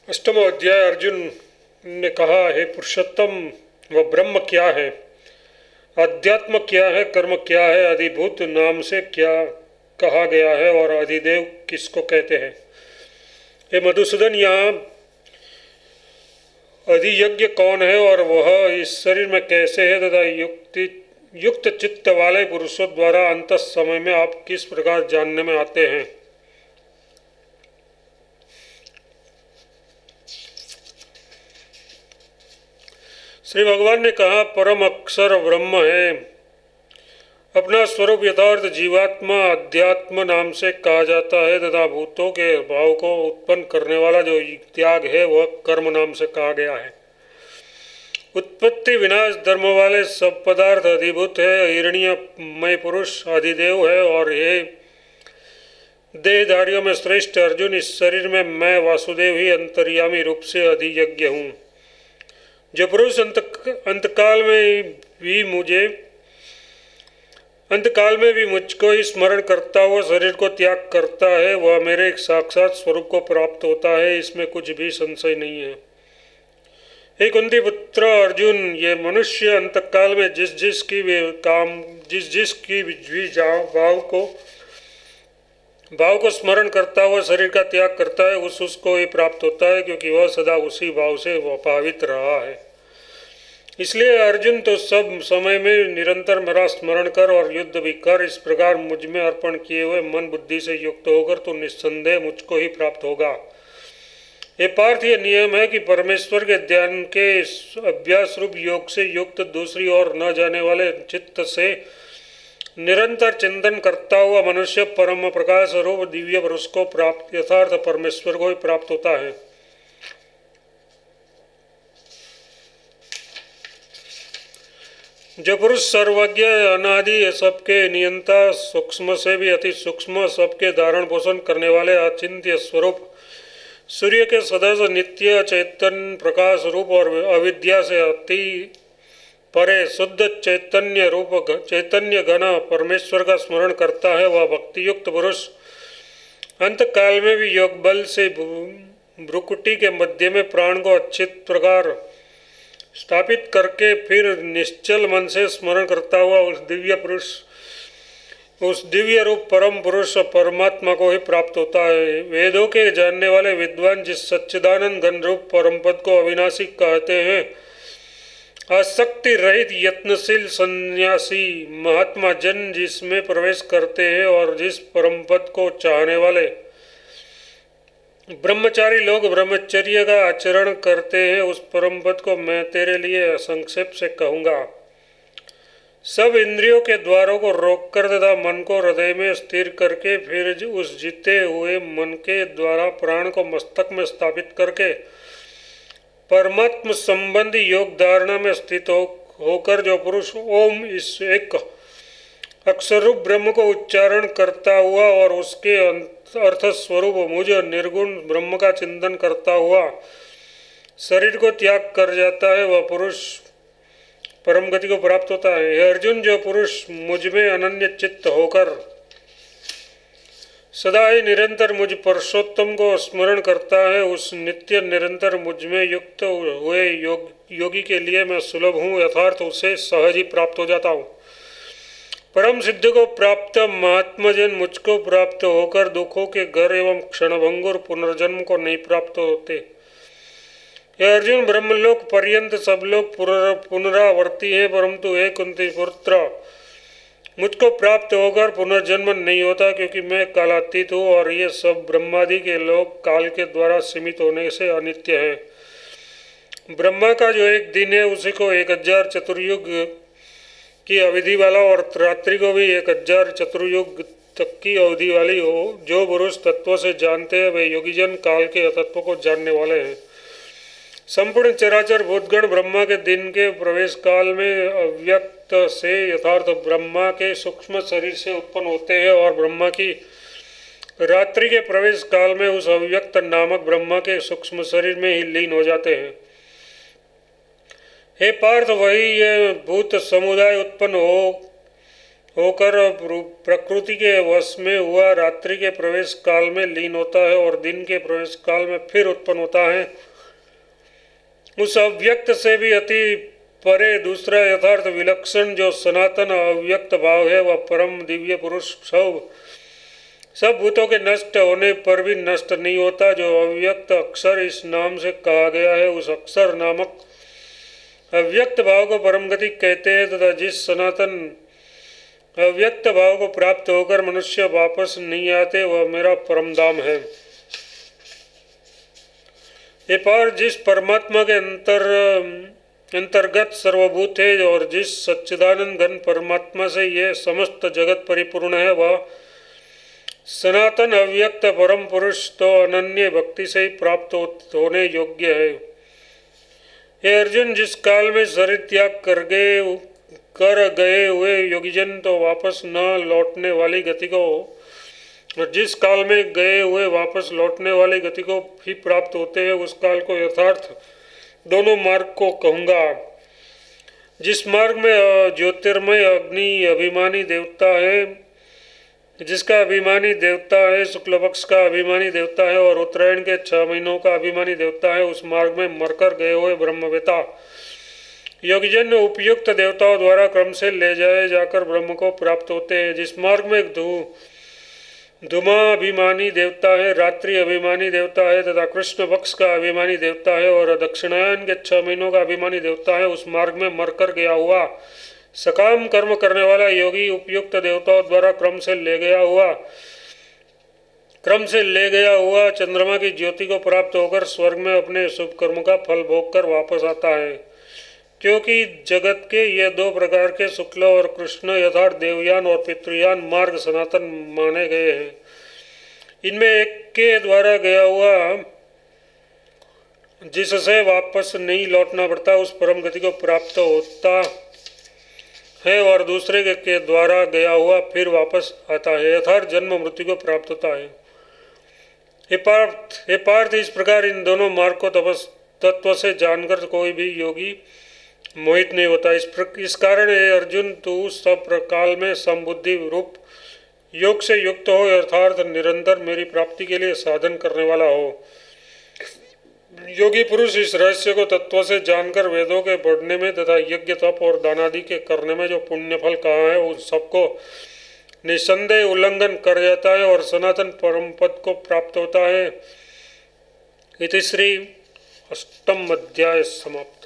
अष्टम अध्याय। अर्जुन ने कहा, हे पुरुषोत्तम, वह ब्रह्म क्या है, अध्यात्म क्या है, कर्म क्या है, अधिभूत नाम से क्या कहा गया है और अधिदेव किसको कहते हैं। हे मधुसूदन, यहाँ अधियज्ञ कौन है और वह इस शरीर में कैसे है तथा युक्त चित्त वाले पुरुषों द्वारा अंत समय में आप किस प्रकार जानने में आते हैं। श्री भगवान ने कहा, परम अक्षर ब्रह्म है। अपना स्वरूप यथार्थ जीवात्मा अध्यात्म नाम से कहा जाता है तथा भूतों के भाव को उत्पन्न करने वाला जो त्याग है वह कर्म नाम से कहा गया है। उत्पत्ति विनाश धर्म वाले सब पदार्थ अधिभूत है। हिरण्यमय पुरुष अधिदेव है और ये देहधारियों में श्रेष्ठ अर्जुन, इस शरीर में मैं वासुदेव ही अंतर्यामी रूप से अधियज्ञ हूँ। जो पुरुष अंतकाल में भी मुझको ही स्मरण करता हुआ शरीर को त्याग करता है वह मेरे एक साक्षात स्वरूप को प्राप्त होता है, इसमें कुछ भी संशय नहीं है। हे कुंती पुत्र अर्जुन, ये मनुष्य अंतकाल में जिस जिस की भी भाव को स्मरण करता हुआ शरीर का त्याग करता है उसको ही प्राप्त होता है, क्योंकि वह सदा उसी भाव से भावित रहा है। इसलिए अर्जुन, तो सब समय में निरंतर मेरा स्मरण कर और युद्ध भी कर। इस प्रकार मुझ में अर्पण किए हुए मन बुद्धि से युक्त होकर तो निस्संदेह मुझको ही प्राप्त होगा। ये पार्थ, ये नियम है कि परमेश्वर के ध्यान के अभ्यास रूप योग से युक्त दूसरी ओर न जाने वाले चित्त से निरंतर चिंतन करता हुआ मनुष्य परम प्रकाश रूप दिव्य पुरुष को प्राप्त, यथार्थ परमेश्वर को ही प्राप्त होता है। जो पुरुष सर्वज्ञ अनादि सबके नियंता, सूक्ष्म से भी अति सूक्ष्म, सबके धारण पोषण करने वाले अचिंत्य स्वरूप, सूर्य के सदस्य नित्य चैतन्य प्रकाश रूप और अविद्या से अति परे शुद्ध चैतन्य घन परमेश्वर का स्मरण करता है वह भक्ति युक्त पुरुष अंत काल में भी योग बल से भ्रुकुटी के मध्य में प्राण को अच्छी प्रकार स्थापित करके फिर निश्चल मन से स्मरण करता हुआ उस दिव्य रूप परम पुरुष परमात्मा को ही प्राप्त होता है। वेदों के जानने वाले विद्वान जिस सच्चिदानंद घन रूप परम पद को अविनाशी कहते हैं, आसक्ति रहित यत्नशील सन्यासी महात्मा जन जिसमें प्रवेश करते हैं और जिस परम पद को चाहने वाले ब्रह्मचारी लोग ब्रह्मचर्य का आचरण करते हैं, उस परम पद को मैं तेरे लिए संक्षेप से कहूँगा। सब इंद्रियों के द्वारों को रोककर तथा मन को हृदय में स्थिर करके फिर उस जीते हुए मन के द्वारा प्राण को मस्तक में स्थापित करके परमात्म संबंधी योग धारणा में स्थित होकर जो पुरुष ओम इस एक अक्षरूप ब्रह्म को उच्चारण करता हुआ और उसके अर्थ स्वरूप मुझ निर्गुण ब्रह्म का चिंतन करता हुआ शरीर को त्याग कर जाता है वह पुरुष परम गति को प्राप्त होता है। हे अर्जुन, जो पुरुष मुझ में अनन्य चित्त होकर सदा ही निरंतर मुझ पुरुषोत्तम को स्मरण करता है उस नित्य निरंतर मुझ में युक्त हुए योगी के लिए मैं सुलभ हूँ, यथार्थ उसे सहज ही प्राप्त हो जाता हूँ। परम सिद्ध को प्राप्त महात्मजन मुझको प्राप्त होकर दुखों के घर एवं क्षणभंगुर पुनर्जन्म को नहीं प्राप्त होते। हे अर्जुन, ब्रह्मलोक पर्यंत सब लोग पुनरावर्ती हैं, परंतु हे कुंती पुत्र, मुझको प्राप्त होकर पुनर्जन्म नहीं होता, क्योंकि मैं कालातीत हूँ और ये सब ब्रह्मादि के लोग काल के द्वारा सीमित होने से अनित्य है। ब्रह्मा का जो एक दिन है उसी को 1000 चतुर्युग की अवधि वाला और रात्रि को भी 1000 चतुर्युग तक की अवधि वाली हो। जो पुरुष तत्व से जानते हैं वे योगीजन काल के तत्व को जानने वाले हैं। संपूर्ण चराचर भूतगण ब्रह्मा के दिन के प्रवेश काल में अव्यक्त से यथार्थ ब्रह्मा के सूक्ष्म शरीर से उत्पन्न होते हैं और ब्रह्मा की रात्रि के प्रवेश काल में उस अव्यक्त नामक ब्रह्मा के सूक्ष्म शरीर में ही लीन हो जाते हैं। हे पार्थ, वही ये भूत समुदाय उत्पन्न होकर प्रकृति के वश में हुआ रात्रि के प्रवेश काल में लीन होता है और दिन के प्रवेश काल में फिर उत्पन्न होता है। उस अव्यक्त से भी अति परे दूसरा यथार्थ विलक्षण जो सनातन अव्यक्त भाव है वह परम दिव्य पुरुष सब भूतों के नष्ट होने पर भी नष्ट नहीं होता। जो अव्यक्त अक्षर इस नाम से कहा गया है उस अक्षर नामक अव्यक्त भाव को परम गति कहते हैं तथा जिस सनातन अव्यक्त भाव को प्राप्त होकर मनुष्य वापस नहीं आते वह मेरा परम धाम है। ये पार जिस परमात्मा के अंतर्गत सर्वभूत है और जिस सच्चिदानंद घन परमात्मा से ये समस्त जगत परिपूर्ण है वह सनातन अव्यक्त परम पुरुष तो अनन्य भक्ति से ही प्राप्त होने योग्य है। हे अर्जुन, जिस काल में शरीर त्याग कर गए हुए योगीजन तो वापस न लौटने वाली गति को और जिस काल में गए हुए वापस लौटने वाली गति को भी प्राप्त होते हैं उस काल को यथार्थ दोनों मार्ग को कहूँगा। जिस मार्ग में ज्योतिर्मय अग्नि अभिमानी देवता है, जिसका अभिमानी देवता है शुक्ल पक्ष का अभिमानी देवता है और उत्तरायण के 6 महीनों का अभिमानी देवता है, उस मार्ग में मरकर गए हुए ब्रह्मवेता योगीजन उपयुक्त देवताओं द्वारा क्रम से ले जाए जाकर ब्रह्म को प्राप्त होते हैं। जिस मार्ग में धुमा अभिमानी देवता है, रात्रि अभिमानी देवता है तथा कृष्ण पक्ष का अभिमानी देवता है और दक्षिणायन के 6 महीनों का अभिमानी देवता है, उस मार्ग में मरकर गया हुआ सकाम कर्म करने वाला योगी उपयुक्त देवताओं द्वारा क्रम से ले गया हुआ चंद्रमा की ज्योति को प्राप्त होकर स्वर्ग में अपने शुभ कर्म का फल भोग कर वापस आता है। क्योंकि जगत के ये 2 प्रकार के शुक्ल और कृष्ण यथार्थ देवयान और पितृयान मार्ग सनातन माने गए हैं। इनमें एक के द्वारा गया हुआ जिससे वापस नहीं लौटना पड़ता उस परम गति को प्राप्त होता है और दूसरे के द्वारा गया हुआ फिर वापस आता है, यथार्थ जन्म मृत्यु को प्राप्त होता है। हे पार्थ, इस प्रकार इन दोनों मार्ग को तत्व से जानकर कोई भी योगी मोहित नहीं होता। इस कारण हे अर्जुन, तू सब काल में समबुद्धि रूप योग से युक्त हो अर्थात निरंतर मेरी प्राप्ति के लिए साधन करने वाला हो। योगी पुरुष इस रहस्य को तत्व से जानकर वेदों के पढ़ने में तथा यज्ञ तप और दानादि के करने में जो पुण्य फल कहा है उन सबको निसंदेह उल्लंघन कर जाता है और सनातन परम पद को प्राप्त होता है। इति श्री 8वां अध्याय समाप्त।